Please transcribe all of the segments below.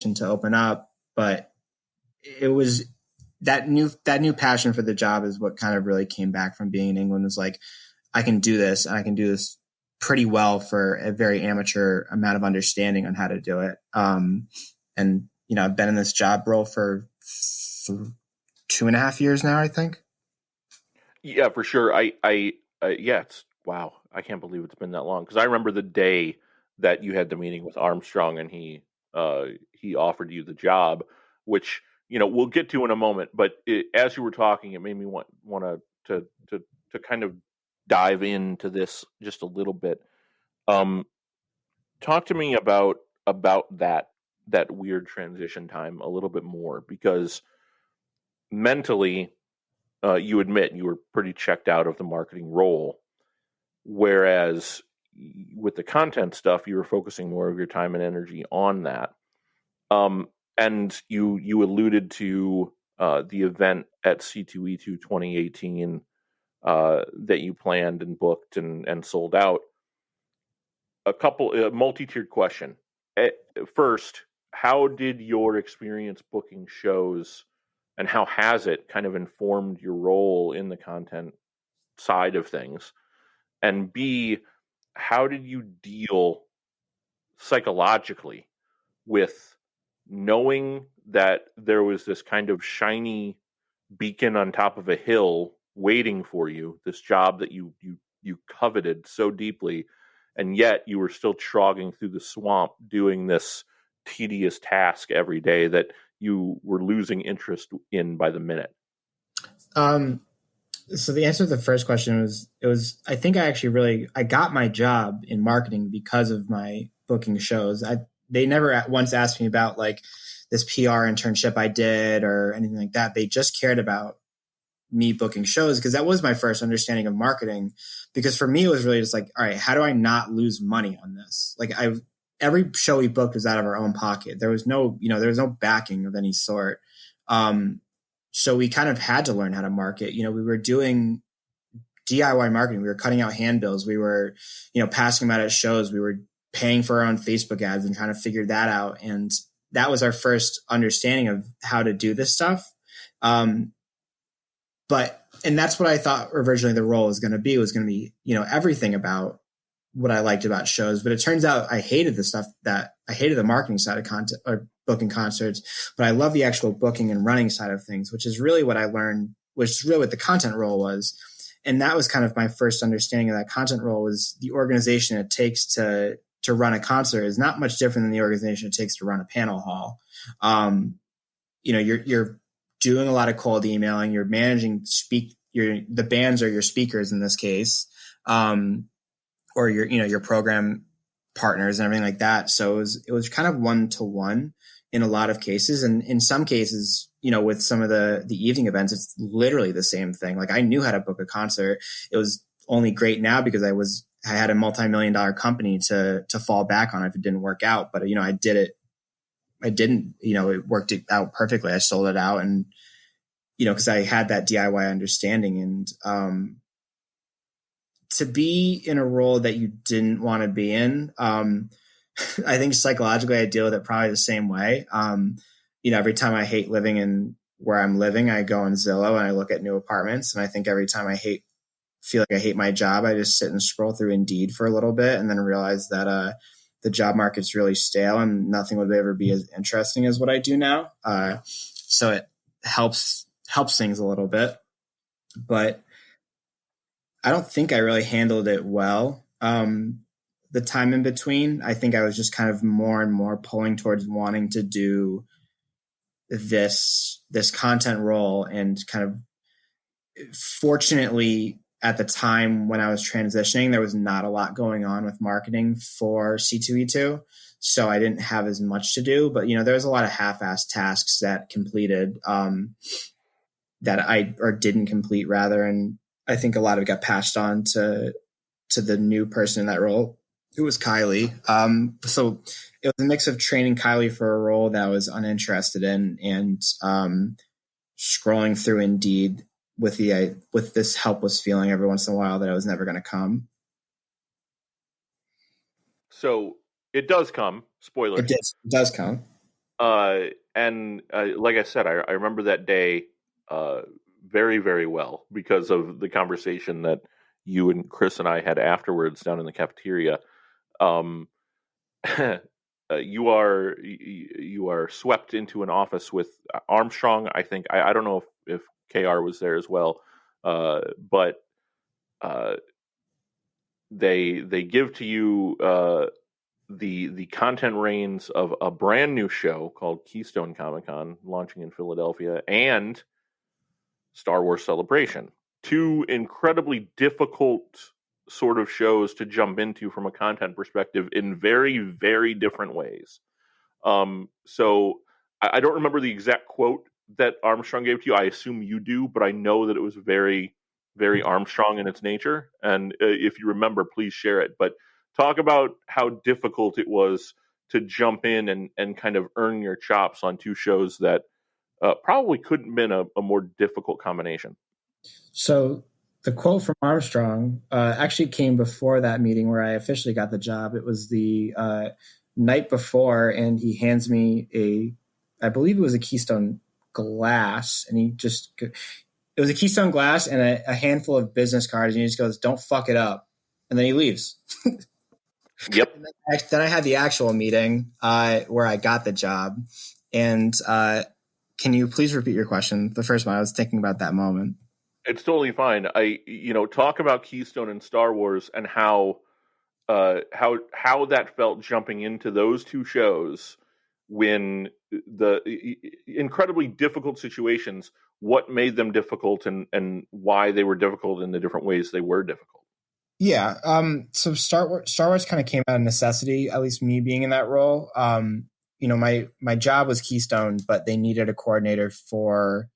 to open up, but it was that new passion for the job is what kind of really came back from being in England. Was like, I can do this, and I can do this pretty well for a very amateur amount of understanding on how to do it. And I've been in this job role for 2.5 years now, I think. Yeah, for sure. It's wow. I can't believe it's been that long, because I remember the day that you had the meeting with Armstrong and he offered you the job, which we'll get to in a moment. But as you were talking, it made me want to kind of dive into this just a little bit. Talk to me about that weird transition time a little bit more, because mentally, you admit you were pretty checked out of the marketing role, whereas with the content stuff, you were focusing more of your time and energy on that. And you alluded to the event at C2E2 2018 that you planned and booked and sold out. A multi-tiered question. First, how did your experience booking shows, and how has it kind of informed your role in the content side of things? And B, how did you deal psychologically with knowing that there was this kind of shiny beacon on top of a hill waiting for you, this job that you coveted so deeply, and yet you were still trogging through the swamp doing this tedious task every day that you were losing interest in by the minute? So the answer to the first question was I think I got my job in marketing because of my booking shows. They never once asked me about like this PR internship I did or anything like that. They just cared about me booking shows, because that was my first understanding of marketing. Because for me, it was really just like, all right, how do I not lose money on this? Like every show we booked was out of our own pocket. There was no backing of any sort. So we kind of had to learn how to market. We were doing DIY marketing. We were cutting out handbills. We were, passing them out at shows. We were paying for our own Facebook ads and trying to figure that out. And that was our first understanding of how to do this stuff. And that's what I thought originally the role was going to be, everything about what I liked about shows. But it turns out I hated the marketing side of content or booking concerts, but I love the actual booking and running side of things, which is really what I learned, which is really what the content role was. And that was kind of my first understanding of that content role, was the organization it takes to run a concert is not much different than the organization it takes to run a panel hall. You're doing a lot of cold emailing, you're managing the bands are your speakers in this case, or your program partners and everything like that. So it was kind of 1-to-1 in a lot of cases. And in some cases, with some of the evening events, it's literally the same thing. Like I knew how to book a concert. It was only great now because I had a multi-million-dollar company to fall back on if it didn't work out. But, I did it. It worked out perfectly. I sold it out and, because I had that DIY understanding. And to be in a role that you didn't want to be in, I think psychologically I deal with it probably the same way. Every time I hate living in where I'm living, I go on Zillow and I look at new apartments. And I think every time I feel like I hate my job, I just sit and scroll through Indeed for a little bit and then realize that the job market's really stale and nothing would ever be as interesting as what I do now. So it helps things a little bit, but I don't think I really handled it well. The time in between, I think I was just kind of more and more pulling towards wanting to do this content role, and kind of fortunately at the time when I was transitioning, there was not a lot going on with marketing for C2E2. So I didn't have as much to do, but there was a lot of half-assed tasks that completed, that didn't complete rather. And I think a lot of it got passed on to the new person in that role, who was Kylie. So it was a mix of training Kylie for a role that I was uninterested in, and scrolling through Indeed with this helpless feeling every once in a while that I was never going to come. So it does come. Spoilers. It does come. And like I said, I remember that day very, very well because of the conversation that you and Chris and I had afterwards down in the cafeteria. Um, you are swept into an office with Armstrong. I think I don't know if KR was there as well, but uh, they give to you the content reins of a brand new show called Keystone Comic Con launching in Philadelphia and Star Wars Celebration. Two incredibly difficult sort of shows to jump into from a content perspective in very, very different ways. So I don't remember the exact quote that Armstrong gave to you. I assume you do, but I know that it was very, very Armstrong in its nature. And if you remember, please share it. But talk about how difficult it was to jump in and kind of earn your chops on two shows that probably couldn't have been a more difficult combination. So the quote from Armstrong actually came before that meeting where I officially got the job. It was the night before, and he hands me I believe it was a Keystone glass, and it was a Keystone glass and a handful of business cards, and he just goes, "Don't fuck it up," and then he leaves. Yep. Then I had the actual meeting where I got the job, and can you please repeat your question? The first one, I was thinking about that moment. It's totally fine. Talk about Keystone and Star Wars and how that felt jumping into those two shows when the incredibly difficult situations, what made them difficult and why they were difficult in the different ways they were difficult. Yeah. So Star Wars kind of came out of necessity, at least me being in that role. My job was Keystone, but they needed a coordinator for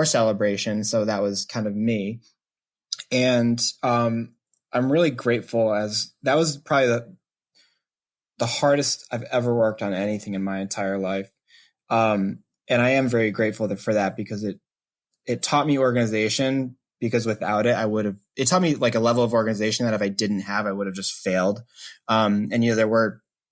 Celebration, so that was kind of me. And I'm really grateful, as that was probably the hardest I've ever worked on anything in my entire life. And I am very grateful for that, because it taught me organization, because without it, it taught me like a level of organization that if I didn't have, I would have just failed. And,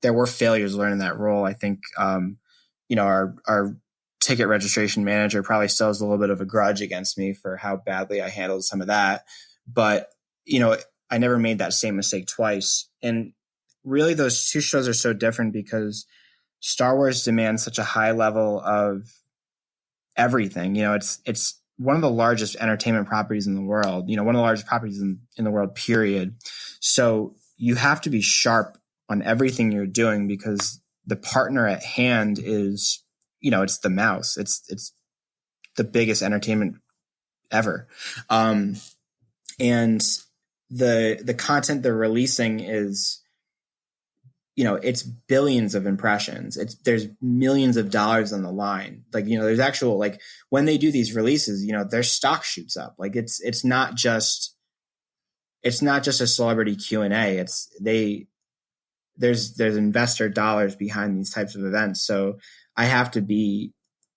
there were failures learning that role. I think, our ticket registration manager probably still has a little bit of a grudge against me for how badly I handled some of that. But, I never made that same mistake twice. And really, those two shows are so different because Star Wars demands such a high level of everything. It's one of the largest entertainment properties in the world, one of the largest properties in the world, period. So you have to be sharp on everything you're doing, because the partner at hand is, it's the mouse. It's the biggest entertainment ever. And the content they're releasing is, it's billions of impressions. There's millions of dollars on the line. Like, there's actual, like, when they do these releases, their stock shoots up. Like, it's not just a celebrity Q&A. There's investor dollars behind these types of events. So I have to be,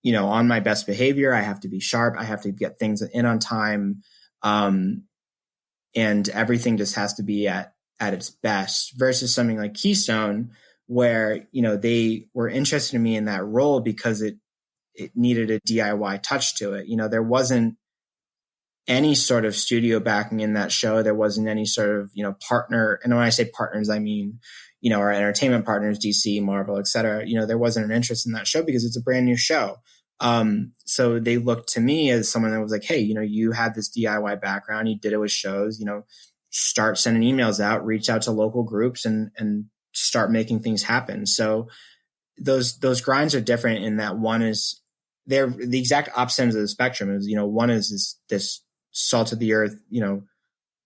on my best behavior. I have to be sharp. I have to get things in on time. And everything just has to be at its best, versus something like Keystone, where, they were interested in me in that role because it needed a DIY touch to it. There wasn't any sort of studio backing in that show. There wasn't any sort of, partner. And when I say partners, I mean, our entertainment partners, DC, Marvel, et cetera. There wasn't an interest in that show because it's a brand new show. So they looked to me as someone that was like, hey, you had this DIY background, you did it with shows, start sending emails out, reach out to local groups and start making things happen. So those grinds are different in that one is, they're the exact opposite ends of the spectrum. Is, one is this salt of the earth,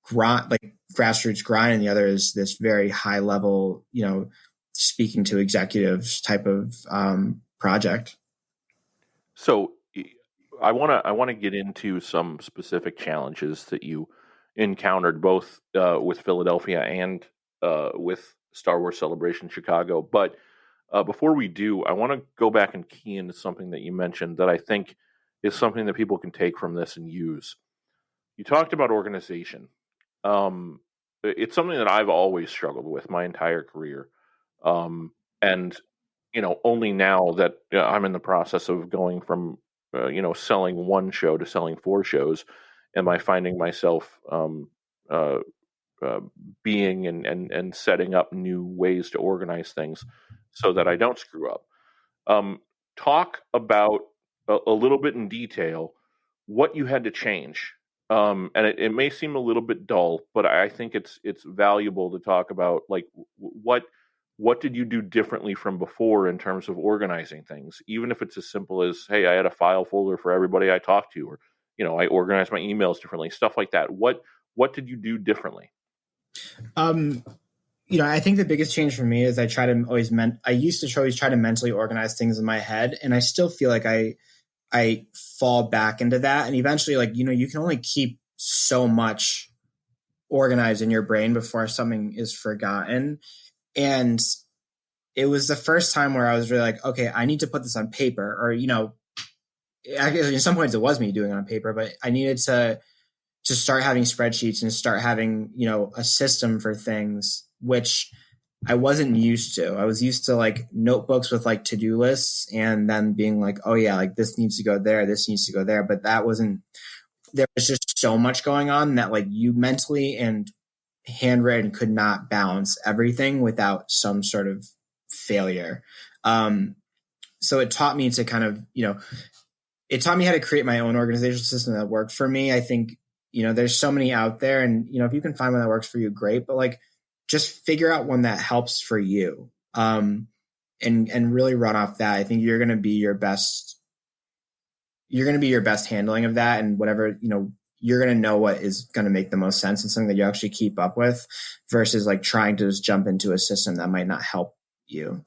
grind, like grassroots grind, and the other is this very high level, speaking to executives type of project. So I want to get into some specific challenges that you encountered both with Philadelphia and with Star Wars Celebration Chicago. But before we do, I want to go back and key into something that you mentioned that I think is something that people can take from this and use. You talked about organization. It's something that I've always struggled with my entire career. And only now that I'm in the process of going from, selling one show to selling four shows, am I finding myself uh, uh, being and setting up new ways to organize things so that I don't screw up. Um, Talk about a little bit in detail what you had to change. And it may seem a little bit dull, but I think it's valuable to talk about, like, what did you do differently from before in terms of organizing things, even if it's as simple as, hey, I had a file folder for everybody I talked to, or I organized my emails differently, stuff like that. What did you do differently? Um, I think the biggest change for me is I used to always try to mentally organize things in my head, and I still feel like I fall back into that. And eventually, like, you can only keep so much organized in your brain before something is forgotten. And it was the first time where I was really like, okay, I need to put this on paper, or, actually, in some points it was me doing it on paper, but I needed to start having spreadsheets and start having, a system for things, which I wasn't used to. I was used to like notebooks with like to-do lists, and then being like, oh yeah, like this needs to go there, this needs to go there. But that wasn't, there was just so much going on that like you mentally and handwritten could not balance everything without some sort of failure. Um, so it taught me to kind of, it taught me how to create my own organizational system that worked for me. I think, there's so many out there, and, if you can find one that works for you, great. But like, just figure out one that helps for you. And really run off that. I think you're going to be your best. You're going to be your best handling of that, and whatever, you're going to know what is going to make the most sense and something that you actually keep up with, versus like trying to just jump into a system that might not help you.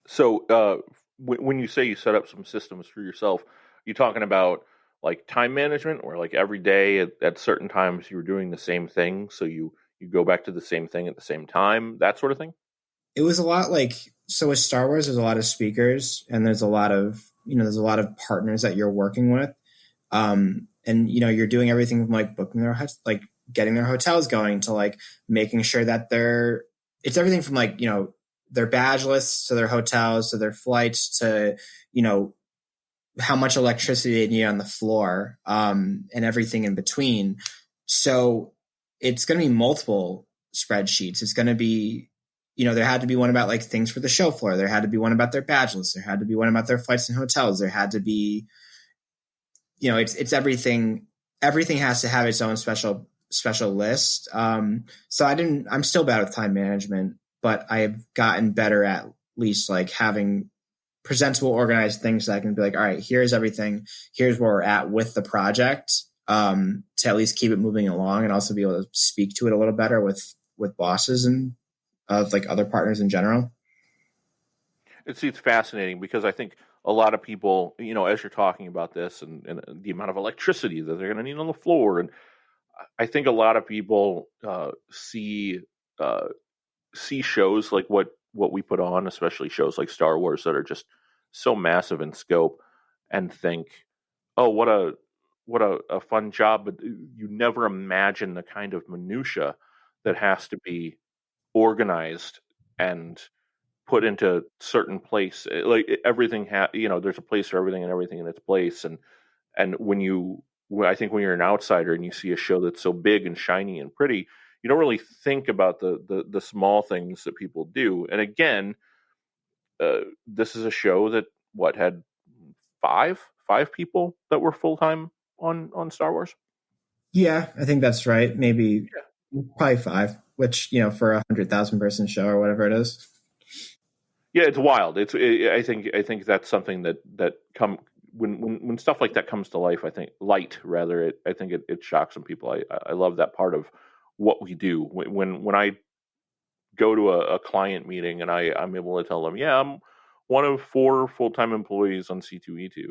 So, when you say you set up some systems for yourself, you talking about like time management, or like every day at certain times you were doing the same thing, so you go back to the same thing at the same time, that sort of thing? It was a lot like, so with Star Wars, there's a lot of speakers, and there's a lot of partners that you're working with. And you're doing everything from like booking like getting their hotels going, to like making sure that it's everything from like, their badge lists to their hotels to their flights to, you know, how much electricity they need on the floor, and everything in between. So it's going to be multiple spreadsheets. It's going to be, there had to be one about like things for the show floor. There had to be one about their badge list. There had to be one about their flights and hotels. There had to be, it's everything. Everything has to have its own special list. So I'm still bad with time management, but I've gotten better at least like having presentable, organized things that I can be like, all right, here's everything. Here's where we're at with the project, to at least keep it moving along, and also be able to speak to it a little better with bosses and like other partners in general. It's fascinating because I think a lot of people, as you're talking about this, and the amount of electricity that they're going to need on the floor, and I think a lot of people uh, see shows like what we put on, especially shows like Star Wars that are just so massive in scope, and think, oh, what a fun job, but you never imagine the kind of minutia that has to be organized and put into certain place. Like everything there's a place for everything and everything in its place. And I think when you're an outsider and you see a show that's so big and shiny and pretty, you don't really think about the small things that people do. And again, this is a show that had five people that were full time on Star Wars. Yeah, I think that's right. Maybe probably five, which, for 100,000 person show or whatever it is. Yeah, it's wild. I think that's something that come when stuff like that comes to life. I think light rather. I think it shocks some people. I love that part of what we do. When I go to a client meeting and I'm able to tell them, yeah, I'm one of four full time employees on C2E2,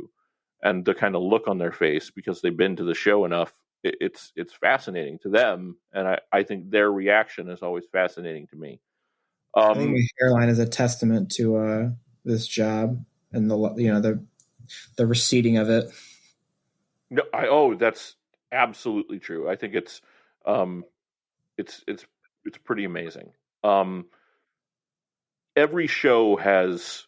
and the kind of look on their face because they've been to the show enough. It's fascinating to them, and I think their reaction is always fascinating to me. I think my hairline is a testament to this job, and the receding of it. No, that's absolutely true. I think um, it's pretty amazing. Um, every show has